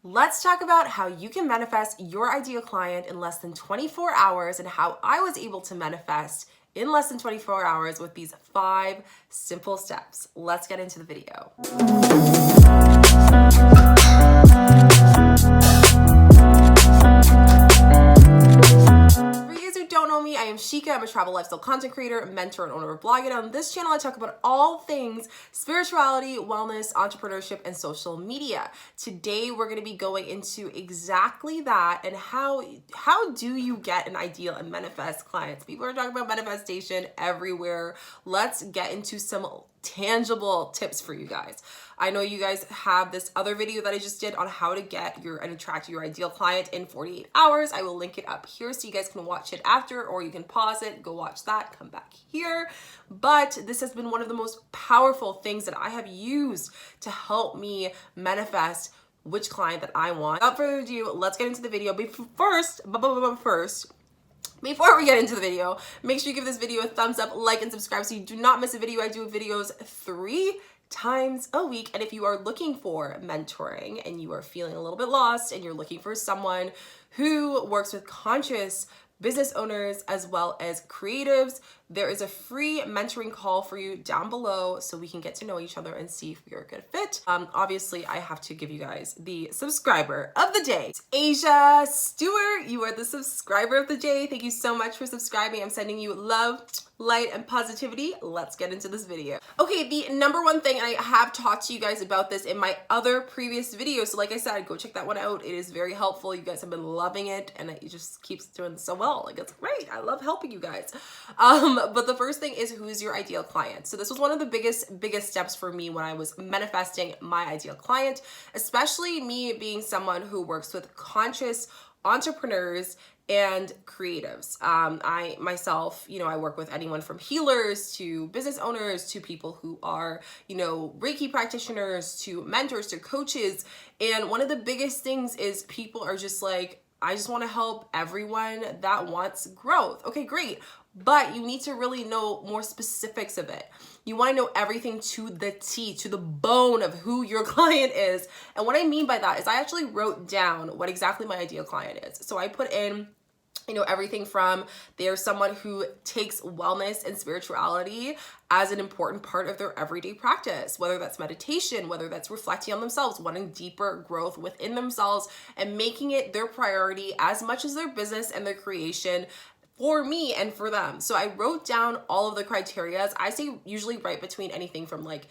Let's talk about how you can manifest your ideal client in less than 24 hours and how I was able to manifest in less than 24 hours with these 5 simple steps. Let's get into the video. Don't know me, I am Shika. I'm a travel lifestyle content creator, mentor, and owner of blog. And on this channel, I talk about all things spirituality, wellness, entrepreneurship, and social media. Today, we're going to be going into exactly that and how do you get an ideal and manifest clients. People are talking about manifestation everywhere. Let's get into some tangible tips for you guys. I know you guys have this other video that I just did on how to get and attract your ideal client in 48 hours. I will link it up here so you guys can watch it after, or you can pause it, go watch that, come back here. But this has been one of the most powerful things that I have used to help me manifest which client that I want. Without further ado, let's get into the video. First, before we get into the video, make sure you give this video a thumbs up, like, and subscribe so you do not miss a video. I do videos 3 times a week. And if you are looking for mentoring and you are feeling a little bit lost and you're looking for someone who works with conscious business owners as well as creatives, there is a free mentoring call for you down below so we can get to know each other and see if we are a good fit. Obviously, I have to give you guys the subscriber of the day. It's Asia Stewart, you are the subscriber of the day. Thank you so much for subscribing. I'm sending you love, light, and positivity. Let's get into this video. Okay, the number one thing, I have talked to you guys about this in my other previous videos. So like I said, go check that one out. It is very helpful. You guys have been loving it and it just keeps doing so well. Like, it's great. I love helping you guys. But the first thing is, who's your ideal client? So this was one of the biggest steps for me when I was manifesting my ideal client, especially me being someone who works with conscious entrepreneurs and creatives. I myself, I work with anyone from healers to business owners to people who are, Reiki practitioners to mentors to coaches. And one of the biggest things is people are just like, I just want to help everyone that wants growth. Okay, great. But you need to really know more specifics of it. You want to know everything to the T, to the bone of who your client is. And what I mean by that is I actually wrote down what exactly my ideal client is. So I put in everything from they're someone who takes wellness and spirituality as an important part of their everyday practice, whether that's meditation, whether that's reflecting on themselves, wanting deeper growth within themselves and making it their priority as much as their business and their creation for me and for them. So I wrote down all of the criteria. I say usually write between anything from like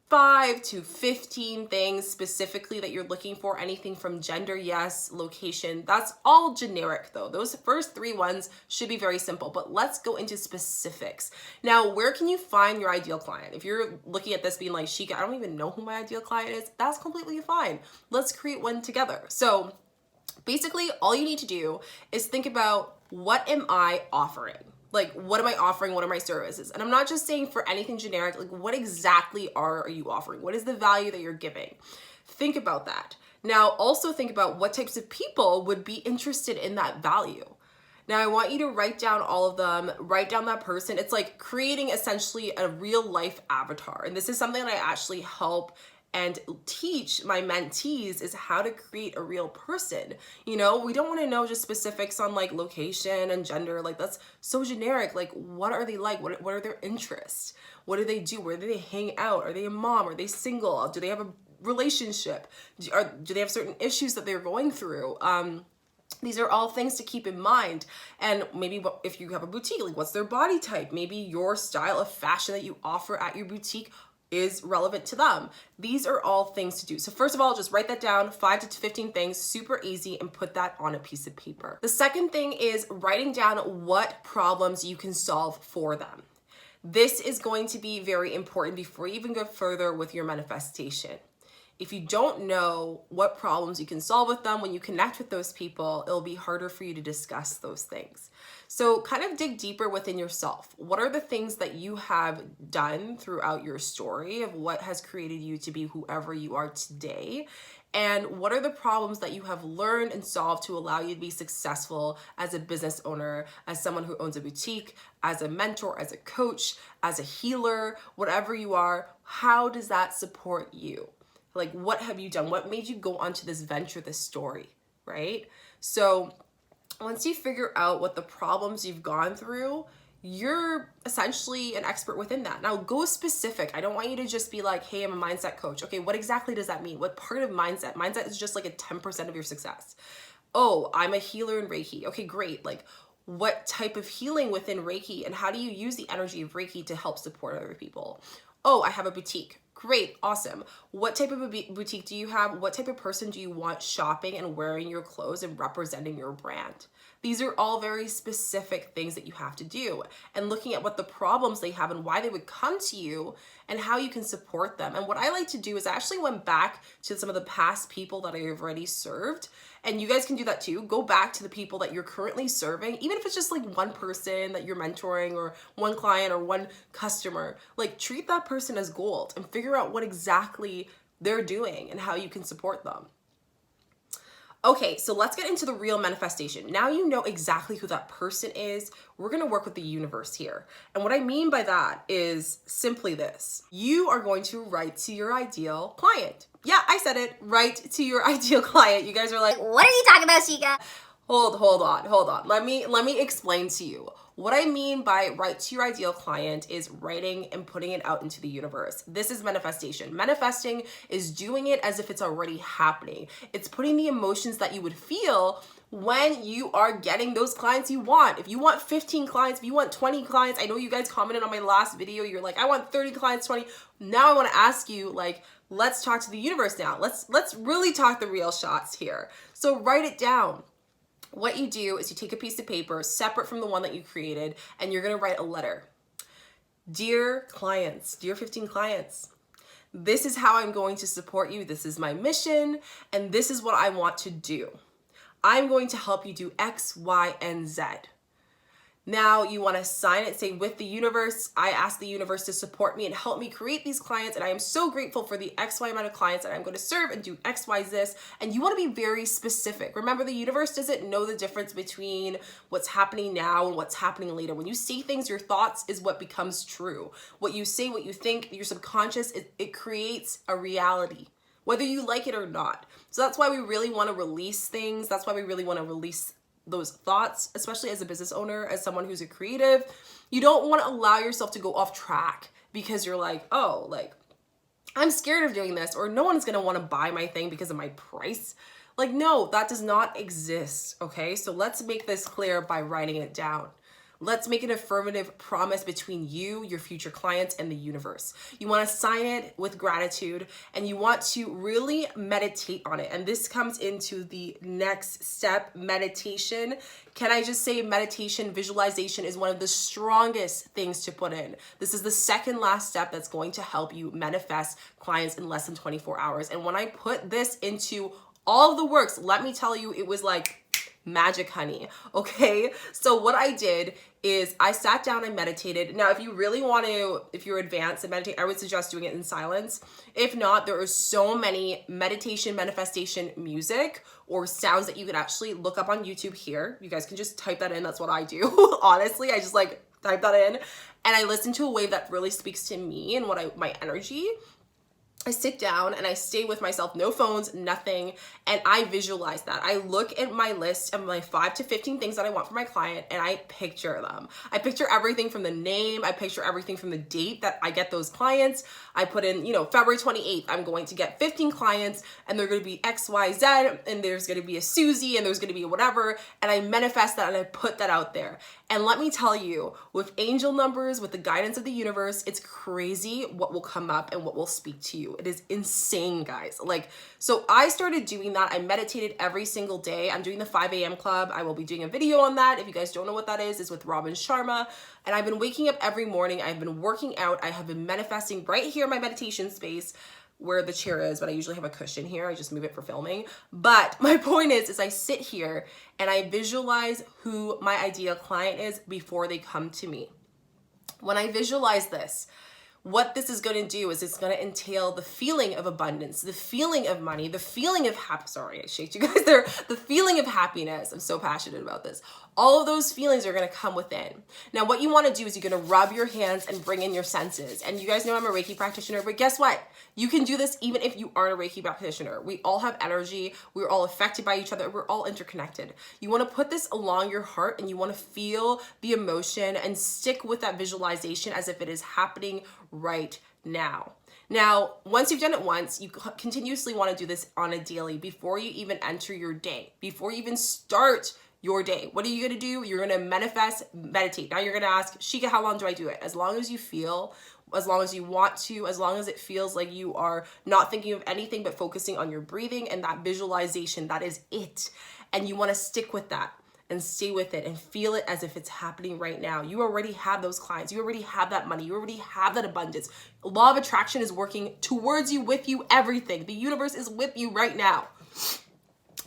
5 to 15 things specifically that you're looking for. Anything from gender, yes, location, that's all generic though. Those first 3 ones should be very simple, but let's go into specifics. Now, where can you find your ideal client? If you're looking at this being like, Shika, I don't even know who my ideal client is, that's completely fine. Let's create one together. So basically all you need to do is think about, what am I offering? Like, what am I offering? What are my services? And I'm not just saying for anything generic, like what exactly are you offering? What is the value that you're giving? Think about that. Now, also think about what types of people would be interested in that value. Now, I want you to write down all of them, write down that person. It's like creating essentially a real life avatar. And this is something that I actually help and teach my mentees is how to create a real person. We don't want to know just specifics on like location and gender. Like, that's so generic. Like, what are they like? What are their interests? What do they do? Where do they hang out? Are they a mom? Are they single? Do they have a relationship? Do they have certain issues that they're going through? These are all things to keep in mind. And maybe if you have a boutique, like what's their body type? Maybe your style of fashion that you offer at your boutique is relevant to them. These are all things to do. So first of all, just write that down, 5 to 15 things, super easy, and put that on a piece of paper. The second thing is writing down what problems you can solve for them. This is going to be very important before you even go further with your manifestation. If you don't know what problems you can solve with them, when you connect with those people, it'll be harder for you to discuss those things. So kind of dig deeper within yourself. What are the things that you have done throughout your story of what has created you to be whoever you are today? And what are the problems that you have learned and solved to allow you to be successful as a business owner, as someone who owns a boutique, as a mentor, as a coach, as a healer, whatever you are? How does that support you? Like, what have you done? What made you go onto this venture, this story, right? So once you figure out what the problems you've gone through, you're essentially an expert within that. Now go specific. I don't want you to just be like, hey, I'm a mindset coach. Okay, what exactly does that mean? What part of mindset? Mindset is just like a 10% of your success. Oh, I'm a healer in Reiki. Okay, great. Like, what type of healing within Reiki, and how do you use the energy of Reiki to help support other people? Oh, I have a boutique. Great, awesome. What type of a boutique do you have? What type of person do you want shopping and wearing your clothes and representing your brand? These are all very specific things that you have to do, and looking at what the problems they have and why they would come to you and how you can support them. And what I like to do is I actually went back to some of the past people that I've already served, and you guys can do that too. Go back to the people that you're currently serving, even if it's just like one person that you're mentoring or one client or one customer. Like, treat that person as gold and figure out what exactly they're doing and how you can support them. Okay, so let's get into the real manifestation. Now you know exactly who that person is. We're gonna work with the universe here. And what I mean by that is simply this. You are going to write to your ideal client. Yeah, I said it, write to your ideal client. You guys are like, what are you talking about, Shika? Hold on. Let me explain to you. What I mean by write to your ideal client is writing and putting it out into the universe. This is manifestation. Manifesting is doing it as if it's already happening. It's putting the emotions that you would feel when you are getting those clients you want. If you want 15 clients, if you want 20 clients, I know you guys commented on my last video, you're like, I want 30 clients, 20. Now I want to ask you, like, let's talk to the universe now. Let's really talk the real shots here. So write it down. What you do is you take a piece of paper separate from the one that you created, and you're gonna write a letter. Dear clients, dear 15 clients, this is how I'm going to support you. This is my mission, and this is what I want to do. I'm going to help you do X, Y, and Z. Now you want to sign it, say, with the universe, I ask the universe to support me and help me create these clients, and I am so grateful for the XY amount of clients that I'm going to serve and do X, Y, this. And you want to be very specific. Remember, the universe doesn't know the difference between what's happening now and what's happening later. When you say things, your thoughts is what becomes true. What you say, what you think, your subconscious, it creates a reality, whether you like it or not. So that's why we really want to release things. That's why we really want to release those thoughts, especially as a business owner, as someone who's a creative. You don't want to allow yourself to go off track because you're like, oh, like, I'm scared of doing this, or no one's going to want to buy my thing because of my price. Like, no, that does not exist. Okay. So let's make this clear by writing it down. Let's make an affirmative promise between you, your future clients, and the universe. You want to sign it with gratitude, and you want to really meditate on it. And this comes into the next step, meditation. Can I just say meditation, visualization is one of the strongest things to put in. This is the second last step that's going to help you manifest clients in less than 24 hours. And when I put this into all of the works, let me tell you, it was like magic, honey. Okay. So what I did is I sat down and meditated. Now, if you really want to, if you're advanced and meditate, I would suggest doing it in silence. If not, there are so many meditation, manifestation music or sounds that you could actually look up on YouTube here. You guys can just type that in. That's what I do. Honestly, I just like type that in and I listen to a wave that really speaks to me and my energy. I sit down and I stay with myself, no phones, nothing, and I visualize that. I look at my list of my 5 to 15 things that I want for my client, and I picture them. I picture everything from the name, I picture everything from the date that I get those clients. I put in, February 28th, I'm going to get 15 clients, and they're going to be X, Y, Z, and there's going to be a Susie, and there's going to be whatever, and I manifest that and I put that out there. And let me tell you, with angel numbers, with the guidance of the universe, it's crazy what will come up and what will speak to you. It is insane, guys. So I started doing that. I meditated every single day. I'm doing the 5 a.m. club. I will be doing a video on that. If you guys don't know what that is, it's with Robin Sharma. And I've been waking up every morning. I've been working out. I have been manifesting right here in my meditation space where the chair is, but I usually have a cushion here. I just move it for filming. But my point is I sit here and I visualize who my ideal client is before they come to me. When I visualize this, what this is going to do is it's going to entail the feeling of abundance, the feeling of money, the feeling of sorry, I shaked you guys there, the feeling of happiness. I'm so passionate about this. All of those feelings are going to come within. Now, what you want to do is you're going to rub your hands and bring in your senses. And you guys know I'm a Reiki practitioner, but guess what? You can do this even if you aren't a Reiki practitioner. We all have energy. We're all affected by each other. We're all interconnected. You want to put this along your heart and you want to feel the emotion and stick with that visualization as if it is happening right now. Now, once you've done it once, you continuously want to do this on a daily before you even enter your day, before you even start your day. What are you going to do? You're going to manifest, meditate. Now you're going to ask, Shika, how long do I do it? As long as you feel, as long as you want to, as long as it feels like you are not thinking of anything but focusing on your breathing and that visualization, that is it. And you want to stick with that and stay with it and feel it as if it's happening right now. You already have those clients. You already have that money. You already have that abundance. Law of attraction is working towards you, with you, everything. The universe is with you right now.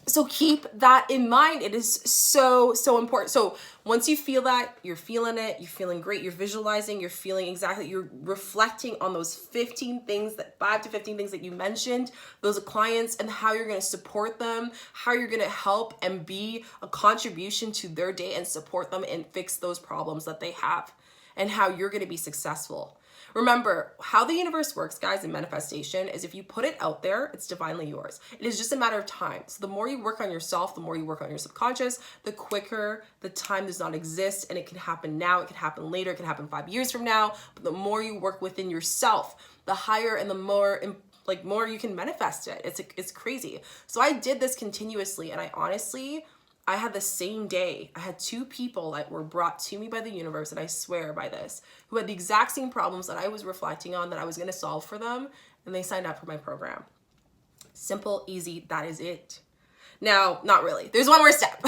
So keep that in mind. It is so, so important. So once you feel that, you're feeling it, you're feeling great, you're visualizing, you're feeling exactly, you're reflecting on those 15 things, that 5 to 15 things that you mentioned, those clients, and how you're going to support them, how you're going to help and be a contribution to their day and support them and fix those problems that they have, and how you're going to be successful. Remember, how the universe works, guys, in manifestation is if you put it out there, it's divinely yours. It is just a matter of time. So the more you work on yourself, the more you work on your subconscious, the quicker the time does not exist, and it can happen now, it can happen later, it can happen 5 years from now. But the more you work within yourself, the higher and the more more you can manifest it. It's crazy. So I did this continuously, and I had the same day, I had 2 people that were brought to me by the universe, and I swear by this, who had the exact same problems that I was reflecting on, that I was going to solve for them, and they signed up for my program. Simple, easy, that is it. Now, not really. There's one more step.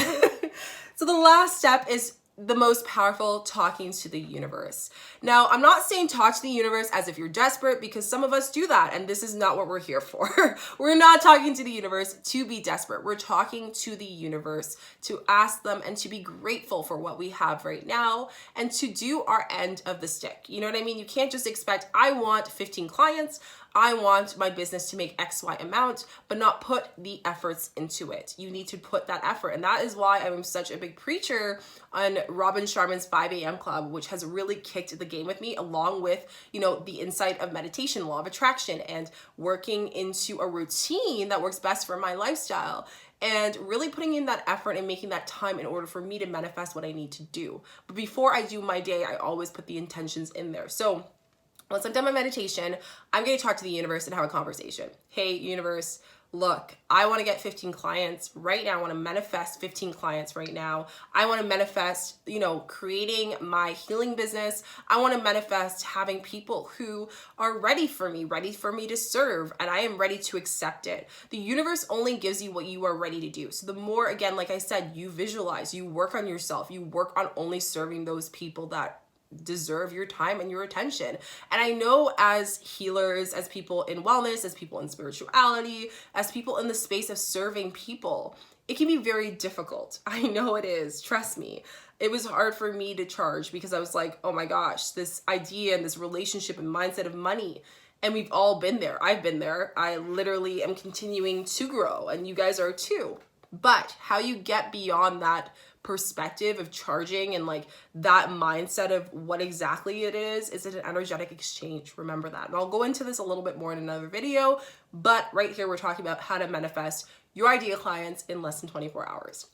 So the last step is the most powerful, talking to the universe. Now, I'm not saying talk to the universe as if you're desperate, because some of us do that, and this is not what we're here for. We're not talking to the universe to be desperate. We're talking to the universe to ask them and to be grateful for what we have right now and to do our end of the stick. You know what I mean? You can't just expect, I want 15 clients, I want my business to make X, Y amount, but not put the efforts into it. You need to put that effort. And that is why I'm such a big preacher on Robin Sharman's 5 a.m. club, which has really kicked the game with me, along with, the insight of meditation, law of attraction, and working into a routine that works best for my lifestyle. And really putting in that effort and making that time in order for me to manifest what I need to do. But before I do my day, I always put the intentions in there. So once I've done my meditation, I'm going to talk to the universe and have a conversation. Hey, universe, look, I want to get 15 clients right now. I want to manifest 15 clients right now. I want to manifest, creating my healing business. I want to manifest having people who are ready for me to serve, and I am ready to accept it. The universe only gives you what you are ready to do. So the more, again, like I said, you visualize, you work on yourself, you work on only serving those people that deserve your time and your attention. And I know as healers, as people in wellness, as people in spirituality, as people in the space of serving people, it can be very difficult. I know it is. Trust me. It was hard for me to charge because I was like, oh my gosh, this idea and this relationship and mindset of money. And we've all been there. I've been there. I literally am continuing to grow, and you guys are too. But how you get beyond that perspective of charging and that mindset of what exactly it is an energetic exchange. Remember that. And I'll go into this a little bit more in another video, but right here we're talking about how to manifest your ideal clients in less than 24 hours.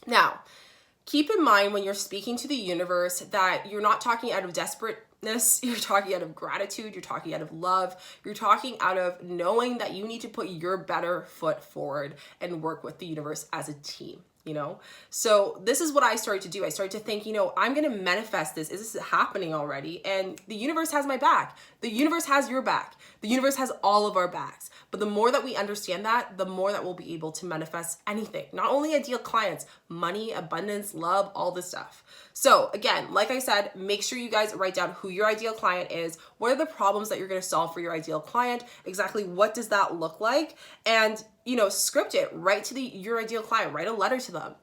Now, keep in mind when you're speaking to the universe that you're not talking out of desperateness, you're talking out of gratitude, you're talking out of love, you're talking out of knowing that you need to put your better foot forward and work with the universe as a team. So this is what I started to do. I started to think, I'm going to manifest this. Is this happening already? And the universe has my back. The universe has your back. The universe has all of our backs. But the more that we understand that, the more that we'll be able to manifest anything. Not only ideal clients, money, abundance, love, all this stuff. So again, like I said, make sure you guys write down who your ideal client is. What are the problems that you're going to solve for your ideal client? Exactly what does that look like? And script it, write to your ideal client, write a letter to them,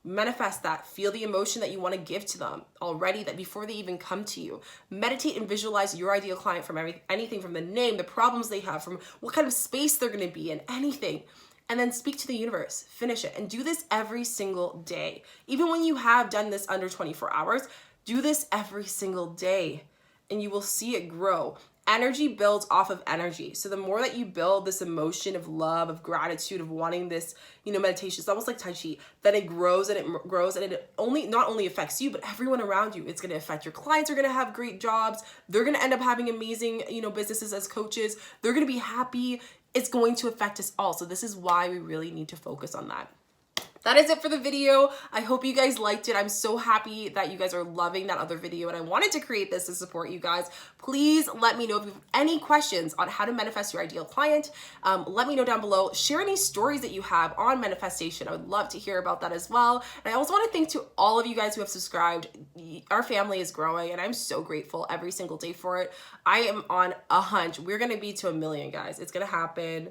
Manifest that. Feel the emotion that you want to give to them already, that before they even come to you. Meditate and visualize your ideal client from anything from the name, the problems they have, from what kind of space they're going to be in, anything. And then speak to the universe. Finish it. And do this every single day. Even when you have done this under 24 hours, do this every single day and you will see it grow. Energy builds off of energy. So the more that you build this emotion of love, of gratitude, of wanting this, meditation, it's almost like Tai Chi, then it grows and it grows, and it not only affects you, but everyone around you. It's going to affect your clients. Are going to have great jobs. They're going to end up having amazing, businesses as coaches. They're going to be happy. It's going to affect us all. So this is why we really need to focus on that. That is it for the video. I hope you guys liked it. I'm so happy that you guys are loving that other video, and I wanted to create this to support you guys. Please let me know if you have any questions on how to manifest your ideal client. Let me know down below. Share any stories that you have on manifestation. I would love to hear about that as well. And I also want to thank to all of you guys who have subscribed. Our family is growing, and I'm so grateful every single day for it. I am on a hunch. We're going to be to 1 million, guys. It's going to happen.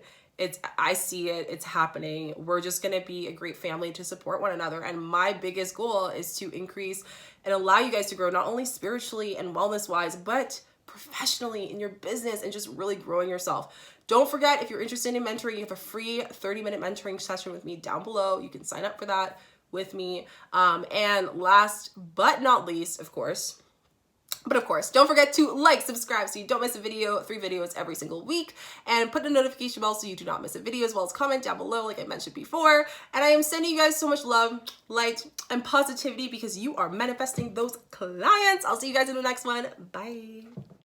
I see it, it's happening. We're just gonna be a great family to support one another. And my biggest goal is to increase and allow you guys to grow, not only spiritually and wellness wise, but professionally in your business and just really growing yourself. Don't forget, if you're interested in mentoring, you have a free 30-minute mentoring session with me down below. You can sign up for that with me. And last but not least, of course, don't forget to like, subscribe so you don't miss a video, 3 videos every single week, and put the notification bell so you do not miss a video, as well as comment down below like I mentioned before. And I am sending you guys so much love, light, and positivity because you are manifesting those clients. I'll see you guys in the next one. Bye.